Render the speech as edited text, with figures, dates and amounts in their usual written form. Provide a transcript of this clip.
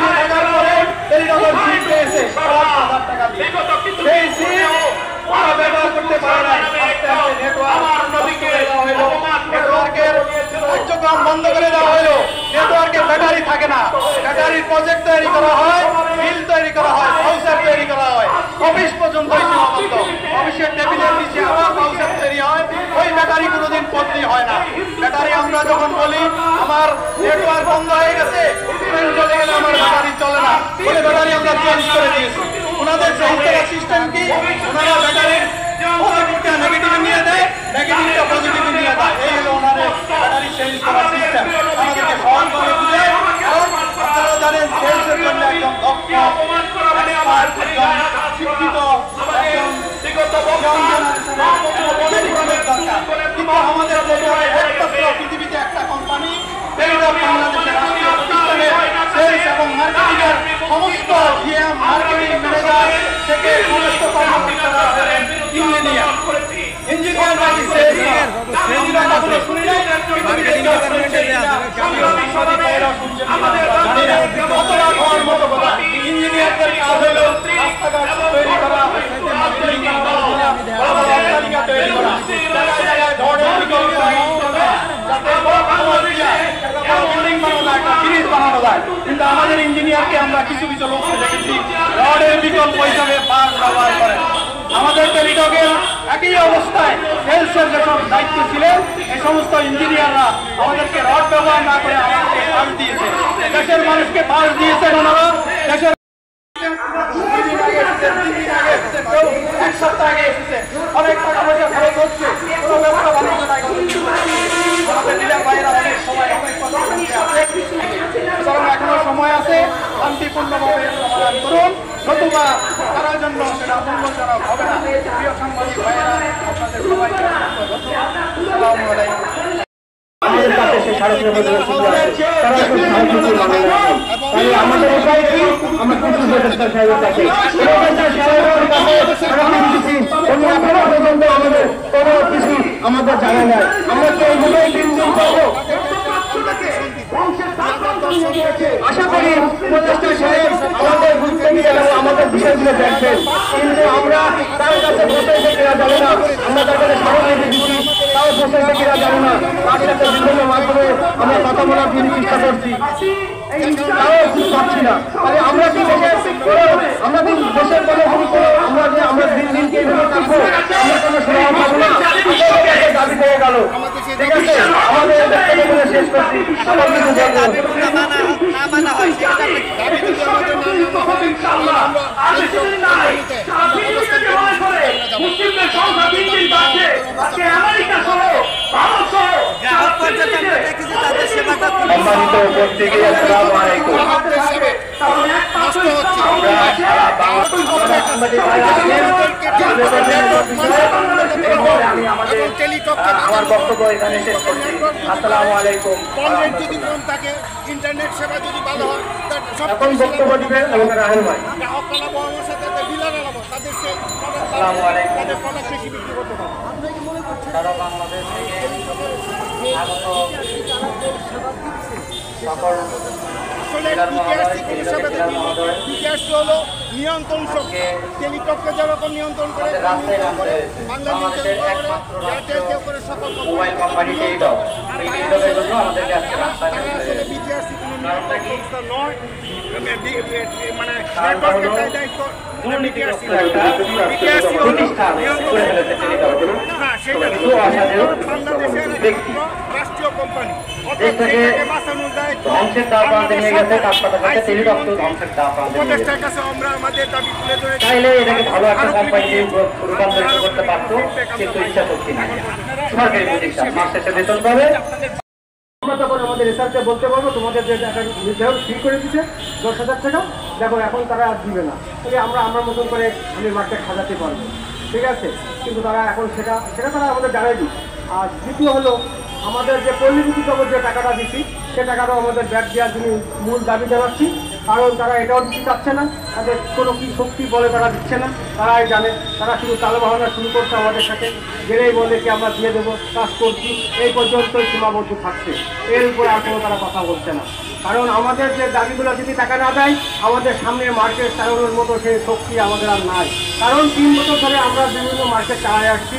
টাকার পরে টেলিটকের সিম পেয়েছে 7,000 টাকা দিয়ে। সেই সিম ওরা ব্যবহার করতে পারে না। নেটওয়ার্কের কার্যক্রম বন্ধ করে দেওয়া হলো। নেটওয়ার্কে ব্যাটারি থাকে না। ব্যাটারির প্রজেক্ট তৈরি করা হয়, বিল তৈরি করা হয়, পাউচার তৈরি করা হয়। অফিস পর্যন্ত সীমাবদ্ধ। অফিসের টেবিলের নিচে আবার পাউচার তৈরি হয়। ওই ব্যাটারি কোনোদিন বদলি হয় না। ব্যাটারি আমরা যখন বলি আমার নেটওয়ার্ক বন্ধ হয়ে গেছে, কারেন্ট চলে গেলে আমার ব্যাটারি চলে না বলে ব্যাটারি আমরা চেঞ্জ করে দিয়েছি। ওনাদের চেঞ্জ করার সিস্টেম কি? ওনারা ব্যাটারির পজিটিভটা নেগেটিভে নিয়ে দেয়, নেগেটিভটা পজিটিভে নিয়ে দেয়। এই হলো ওনাদের ব্যাটারি চেঞ্জ করার সিস্টেম। আমাদেরকে সহজভাবে বুঝে, কারণ আপনারা জানেন সেলসের জন্য একজন দক্ষ, শিক্ষিত, কিন্তু আমাদের পৃথিবীতে একটা কোম্পানি বাংলাদেশের রাষ্ট্রীয় প্রতিষ্ঠানের সেলস এবং মার্কেটিংয়ের সমস্ত জিএম মার্কেটিং ম্যানেজার থেকে সমস্ত কর্মকর্তারা হলেন ইঞ্জিনিয়ার। ইঞ্জিনিয়ার নাকি সেলস ইঞ্জিনিয়ার আসলে শুনি নাই, ইঞ্জিনিয়ারদের কাজ হলো রাস্তাঘাট তৈরি করা, তৈরি করা, জায়গায় জায়গায় ঝড়ের বিকল্প কিন্তু আমাদের ইঞ্জিনিয়ারকে আমরা কিছু কিছু লোককে দেখেছি রডের বিকল্প হিসাবে বাস ব্যবহার করেন। আমাদের টেলিটকের একই অবস্থায় সেলসের যেসব দায়িত্ব ছিলেন এই সমস্ত ইঞ্জিনিয়াররা আমাদেরকে রড ব্যবহার না করে আমাদেরকে বাস দিয়েছে। দেশের মানুষকে বাস দিয়েছেন ওনারা। দেশের এক সপ্তাহ আগে এসেছে, অনেক টাকা পয়সা খরচ হচ্ছে, কোনো ব্যবসা বাণিজ্য নাই। আমাদের লিডার ভাইয়েরা অনেক সময় অনেক কথা সুতরাং এখনো সময় আছে, শান্তিপূর্ণভাবে সমাধান করুন, নতুবা তার জন্য সেটা মঙ্গলজনক হবে না। প্রিয় সাংবাদিক ভাইয়েরা আপনাদের সবাইকে আসসালামু আলাইকুম। আমাদের কাছে সে স্মারকের মধ্যে তারা খুব শান্তিপূর্ণ তাহলে আমাদের উপায় কি? আমরা কৃষি উপদেষ্টা সাহেবের কাছে উনি এখনো পর্যন্ত আমাদের কোনো কিছু আমাদের জানা নাই। আমরা তো এইভাবেই দিন দিন পাবো। আশা করি উপদেষ্টা সাহেব আমাদের বুঝতে গিয়ে আমাদের বিষয়গুলো দেখবেন, কিন্তু আমরা তার কাছে বসে কেনা যাবে না। আমরা তার কাছে স্মরণ রেখে দিচ্ছি, তাও বসে কেনা যাবে না। তার সাথে বিভিন্ন মাধ্যমে আমরা কথা বলার জন্য চেষ্টা করছি, তাও ঠিক পাচ্ছি না। তাহলে আমরা কি আমরা কি দেশের কোনো আমরা যে আমরা দিন দিনকে এইভাবে থাকবো, আমরা কোনো সুরাহা পাবো না। দাবি হয়ে গেল, ঠিক আছে, আমাদের বক্তব্য শেষ করছি। সবার কিছু সম্মানিত উপস্থিতি, আসসালামু আলাইকুম। আমার বক্তব্য এখানে শেষ করছি। আসসালামু আলাইকুম। ইন্টারনেট সেবা যদি ভালো হয় এখন বক্তব্য দিবেন আমাদের রাহুল ভাই। আসসালামু আলাইকুম। সারা বাংলাদেশ থেকে আগত সকল হলো নিয়ন্ত্রণ শক্তি। টেলিটককে যেরকম নিয়ন্ত্রণ করে বাংলাদেশের একমাত্র মোবাইল কোম্পানি টেলিটক। এই টেলিটকের জন্য আমাদেরকে আজকে রাস্তায় রাষ্ট্রীয় কোম্পানি ধ্বংসের দ্বার প্রান্তে নিয়ে গেছে, তার সাথে সাথে টেলিটক তো ধ্বংসের দ্বার প্রান্তে নিয়ে গেছে। আমরা আমাদের দাবি তুলে ধরে চাইলে এটাকে ভালো একটা কোম্পানিতে রূপান্তরিত করতে পারতো, কিন্তু ইচ্ছা শক্তি নাই। সরকারি প্রতিষ্ঠান মাস শেষে বেতন পাবে। আমরা তখন আমাদের রিসার্চে বলতে পারবো তোমাদের যে টাকা নির্ধারণ ঠিক করে দিচ্ছে 10,000 টাকা, দেখো এখন তারা আর দিবে না, তাহলে আমরা আমার মতন করে আমি মাঠে খাজাতে পারবো, ঠিক আছে। কিন্তু তারা এখন সেটা তারা আমাদের জানাই দিই। আর দ্বিতীয় হলো আমাদের যে পল্লীবিদ্যুৎ যে টাকাটা দিচ্ছি সে টাকাটাও আমাদের ব্যাক দেওয়ার জন্য মূল দাবি জানাচ্ছি। কারণ তারা এটাও দিতে চাচ্ছে না, তাদের কোনো কি শক্তি বলে তারা দিচ্ছে না, তারাই জানে। তারা শুধু তালবাহানা শুরু করছে আমাদের সাথে, গেলেই বলে কি আমরা দিয়ে দেবো, কাজ করছি, এই পর্যন্তই সীমাবদ্ধ থাকছে। এর উপরে আর কোনো তারা কথা বলছে না। কারণ আমাদের যে দাবিগুলো যদি টাকা না দেয়, আমাদের সামনে মার্কেট চালানোর মতো সেই শক্তি আমাদের আর নাই। কারণ 3 বছর ধরে আমরা বিভিন্ন মার্কেট চালাই আসছি,